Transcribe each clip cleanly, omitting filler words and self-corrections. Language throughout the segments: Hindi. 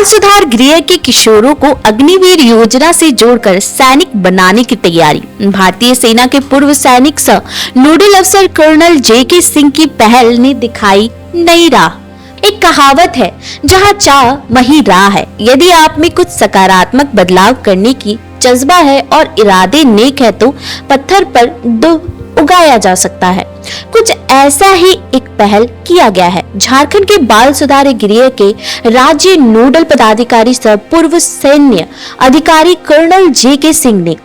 सुधार गृह के किशोरों को अग्निवीर योजना से जोड़कर सैनिक बनाने की तैयारी। भारतीय सेना के पूर्व सैनिक सह नोडल अफसर कर्नल जे.के. सिंह की पहल ने दिखाई नई राह। एक कहावत है, जहां चाह वहीं राह है। यदि आप में कुछ सकारात्मक बदलाव करने की जज्बा है और इरादे नेक है तो पत्थर पर दुब उगाया जा सकता है। कुछ ऐसा ही एक पहल किया गया है। झारखंड के बाल सुधार गृह के राज्य नोडल पदाधिकारी सह पूर्व सैन्य अधिकारी कर्नल जे.के. सिंह ने,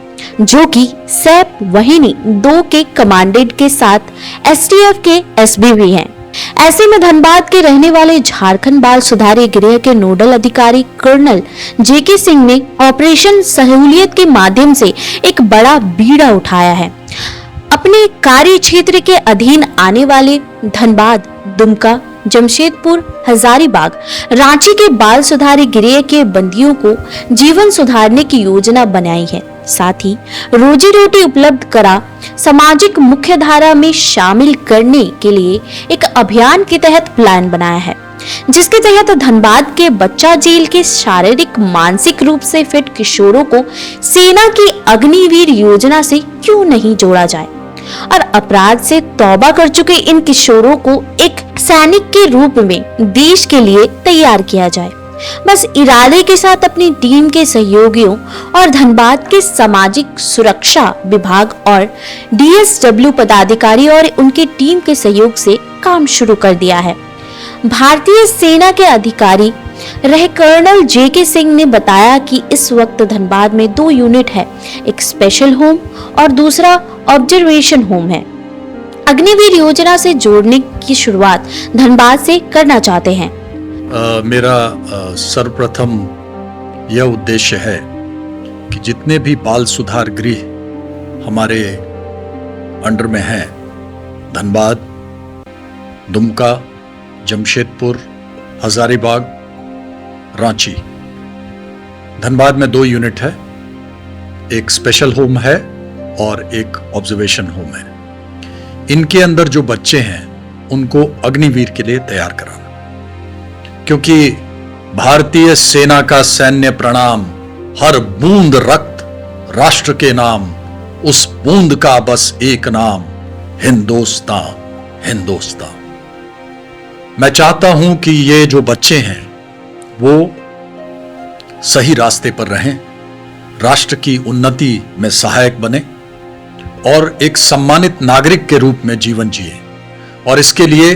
जो कि सैप वाहिनी 2 के कमांडेंट के साथ एसटीएफ के एसबी भी हैं। ऐसे में धनबाद के रहने वाले झारखंड बाल सुधार गृह के नोडल अधिकारी कर्नल जे.के. सिंह ने ऑपरेशन सहूलियत के माध्यम से एक बड़ा बीड़ा उठाया है। अपने कार्य क्षेत्र के अधीन आने वाले धनबाद, दुमका, जमशेदपुर, हजारीबाग, रांची के बाल सुधार गृह के बंदियों को जीवन सुधारने की योजना बनाई है। साथ ही रोजी रोटी उपलब्ध करा सामाजिक मुख्यधारा में शामिल करने के लिए एक अभियान के तहत प्लान बनाया है, जिसके तहत धनबाद के बच्चा जेल के शारीरिक मानसिक रूप से फिट किशोरों को सेना की अग्निवीर योजना से क्यों नहीं जोड़ा जाए और अपराध से तौबा कर चुके इन किशोरों को एक सैनिक के रूप में देश के लिए तैयार किया जाए। बस इरादे के साथ अपनी टीम के सहयोगियों और धनबाद के सामाजिक सुरक्षा विभाग और डीएसडब्ल्यू पदाधिकारी और उनकी टीम के सहयोग से काम शुरू कर दिया है। भारतीय सेना के अधिकारी रहे कर्नल जे.के. सिंह ने बताया कि इस वक्त धनबाद में 2 यूनिट है, एक स्पेशल होम और दूसरा ऑब्जर्वेशन होम है। अग्निवीर योजना से जोड़ने की शुरुआत धनबाद से करना चाहते हैं। मेरा सर्वप्रथम यह उद्देश्य है कि जितने भी बाल सुधार गृह हमारे अंडर में हैं, धनबाद, दुमका, जमशेदपुर, हजारीबाग, रांची। धनबाद में 2 यूनिट है, एक स्पेशल होम है और एक ऑब्जर्वेशन होम है। इनके अंदर जो बच्चे हैं उनको अग्निवीर के लिए तैयार कराना, क्योंकि भारतीय सेना का सैन्य प्रणाम, हर बूंद रक्त राष्ट्र के नाम, उस बूंद का बस एक नाम, हिंदुस्तान, हिंदुस्तान। मैं चाहता हूं कि ये जो बच्चे हैं वो सही रास्ते पर रहें, राष्ट्र की उन्नति में सहायक बने और एक सम्मानित नागरिक के रूप में जीवन जिए। और इसके लिए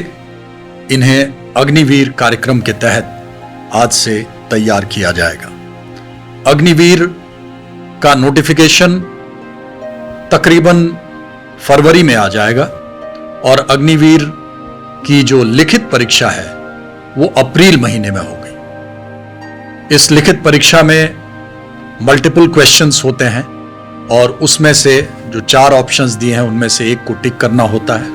इन्हें अग्निवीर कार्यक्रम के तहत आज से तैयार किया जाएगा। अग्निवीर का नोटिफिकेशन तकरीबन फरवरी में आ जाएगा और अग्निवीर की जो लिखित परीक्षा है वो अप्रैल महीने में होगी। इस लिखित परीक्षा में मल्टीपल क्वेश्चंस होते हैं और उसमें से जो 4 ऑप्शंस दिए हैं उनमें से एक को टिक करना होता है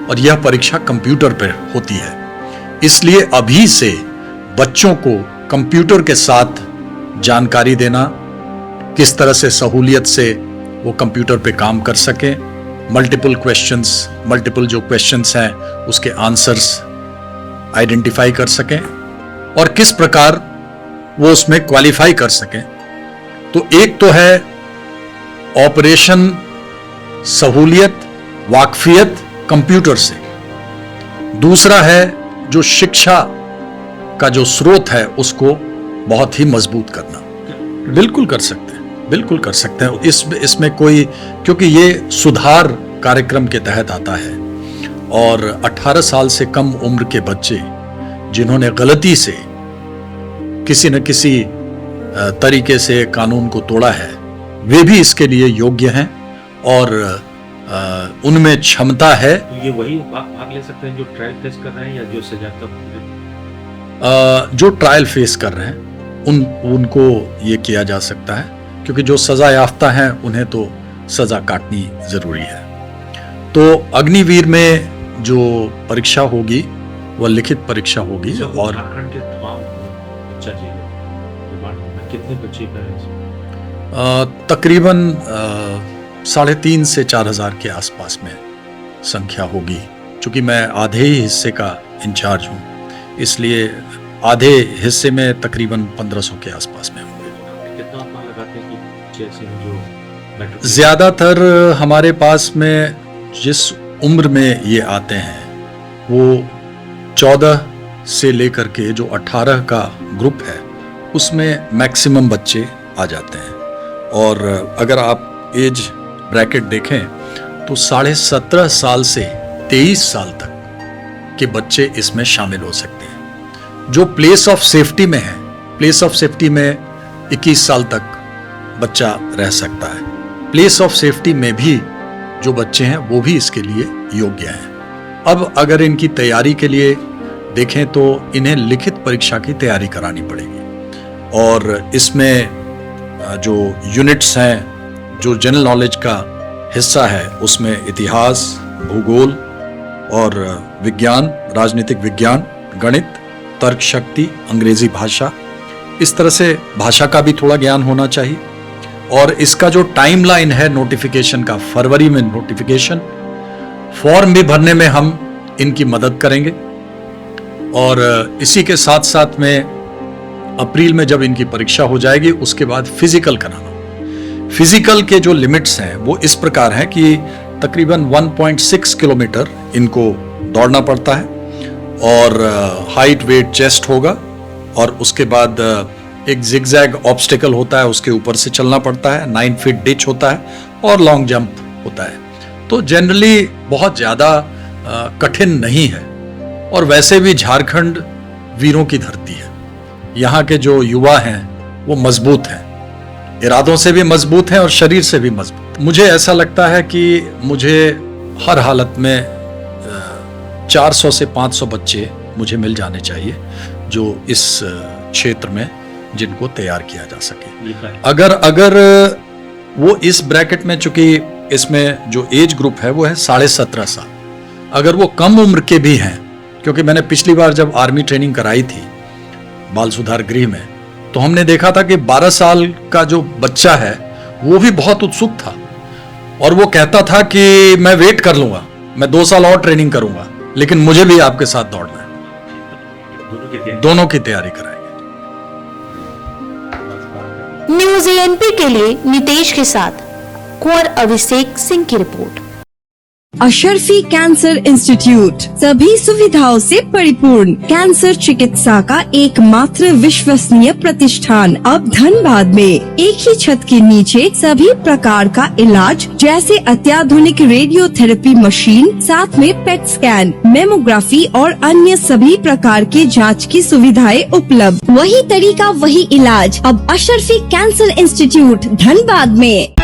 और यह परीक्षा कंप्यूटर पर होती है। इसलिए अभी से बच्चों को कंप्यूटर के साथ जानकारी देना, किस तरह से सहूलियत से वो कंप्यूटर पे काम कर सकें, मल्टीपल जो क्वेश्चंस हैं उसके आंसर्स आइडेंटिफाई कर सकें और किस प्रकार वो उसमें क्वालिफाई कर सकें। तो एक तो है ऑपरेशन सहूलियत, वाकफियत कंप्यूटर से। दूसरा है जो शिक्षा का जो स्रोत है उसको बहुत ही मजबूत करना। बिल्कुल कर सकते हैं, बिल्कुल कर सकते हैं। इसमें कोई, क्योंकि ये सुधार कार्यक्रम के तहत आता है और 18 साल से कम उम्र के बच्चे जिन्होंने गलती से किसी न किसी तरीके से कानून को तोड़ा है, वे भी इसके लिए योग्य हैं और उनमें क्षमता है। तो ये वही भाग ले सकते हैं जो ट्रायल फेस कर रहे हैं या जो सजा का जो ट्रायल फेस कर रहे हैं उनको ये किया जा सकता है, क्योंकि जो सजा याफ्ता हैं उन्हें तो सजा काटनी जरूरी है। तो अग्निवीर में जो परीक्षा होगी वह लिखित परीक्षा होगी और झारखंड के तमाम बच्चा जेल में कितने बच्चे का है? तकरीबन 3,500 से 4,000 के आसपास में संख्या होगी। चूंकि मैं आधे ही हिस्से का इंचार्ज हूँ, इसलिए आधे हिस्से में तकरीबन 1500 के आसपास में होंगे। कितना आप लगाते हैं कि बच्चे ऐसे हैं जो मेट्रो ज़्यादातर हमारे पास में जिस उम्र में ये आते हैं वो 14 से लेकर के जो 18 का ग्रुप है उसमें मैक्सिमम बच्चे आ जाते हैं। और अगर आप एज ब्रैकेट देखें तो 17.5 साल से 23 साल तक के बच्चे इसमें शामिल हो सकते हैं। जो प्लेस ऑफ सेफ्टी में है, प्लेस ऑफ सेफ्टी में 21 साल तक बच्चा रह सकता है। प्लेस ऑफ सेफ्टी में भी जो बच्चे हैं वो भी इसके लिए योग्य हैं। अब अगर इनकी तैयारी के लिए देखें तो इन्हें लिखित परीक्षा की तैयारी करानी पड़ेगी और इसमें जो यूनिट्स हैं, जो जनरल नॉलेज का हिस्सा है उसमें इतिहास, भूगोल और विज्ञान, राजनीतिक विज्ञान, गणित, तर्क शक्ति, अंग्रेजी भाषा, इस तरह से भाषा का भी थोड़ा ज्ञान होना चाहिए। और इसका जो टाइमलाइन है नोटिफिकेशन का, फरवरी में नोटिफिकेशन, फॉर्म भी भरने में हम इनकी मदद करेंगे और इसी के साथ साथ में अप्रैल में जब इनकी परीक्षा हो जाएगी उसके बाद फिजिकल कराना। फिजिकल के जो लिमिट्स हैं वो इस प्रकार हैं कि तकरीबन 1.6 किलोमीटर इनको दौड़ना पड़ता है और हाइट वेट चेस्ट होगा और उसके बाद एक जिगजैग ऑब्स्टिकल होता है, उसके ऊपर से चलना पड़ता है, 9 फीट डिच होता है और लॉन्ग जंप होता है। तो जनरली बहुत ज़्यादा कठिन नहीं है और वैसे भी झारखंड वीरों की धरती है। यहाँ के जो युवा हैं वो मजबूत हैं, इरादों से भी मजबूत हैं और शरीर से भी मजबूत। मुझे ऐसा लगता है कि मुझे हर हालत में 400 से 500 बच्चे मुझे मिल जाने चाहिए जो इस क्षेत्र में जिनको तैयार किया जा सके। अगर वो इस ब्रैकेट में, चूंकि इसमें जो एज ग्रुप है वो है 17.5 साल, अगर वो कम उम्र के भी हैं, क्योंकि मैंने पिछली बार जब आर्मी ट्रेनिंग कराई थी बाल सुधार गृह में तो हमने देखा था कि 12 साल का जो बच्चा है वो भी बहुत उत्सुक था और वो कहता था कि मैं वेट कर लूंगा, मैं 2 साल और ट्रेनिंग करूंगा, लेकिन मुझे भी आपके साथ दौड़ना है। दोनों की तैयारी कराएंगे। न्यूज एएनपी के लिए नितेश के साथ कुंवर अभिषेक सिंह की रिपोर्ट। अशरफी कैंसर इंस्टीट्यूट सभी सुविधाओं से परिपूर्ण कैंसर चिकित्सा का एकमात्र विश्वसनीय प्रतिष्ठान अब धनबाद में एक ही छत के नीचे सभी प्रकार का इलाज जैसे अत्याधुनिक रेडियोथेरेपी मशीन, साथ में पेट स्कैन, मेमोग्राफी और अन्य सभी प्रकार के जांच की सुविधाएं उपलब्ध। वही तरीका वही इलाज अब अशरफी कैंसर इंस्टीट्यूट धनबाद में।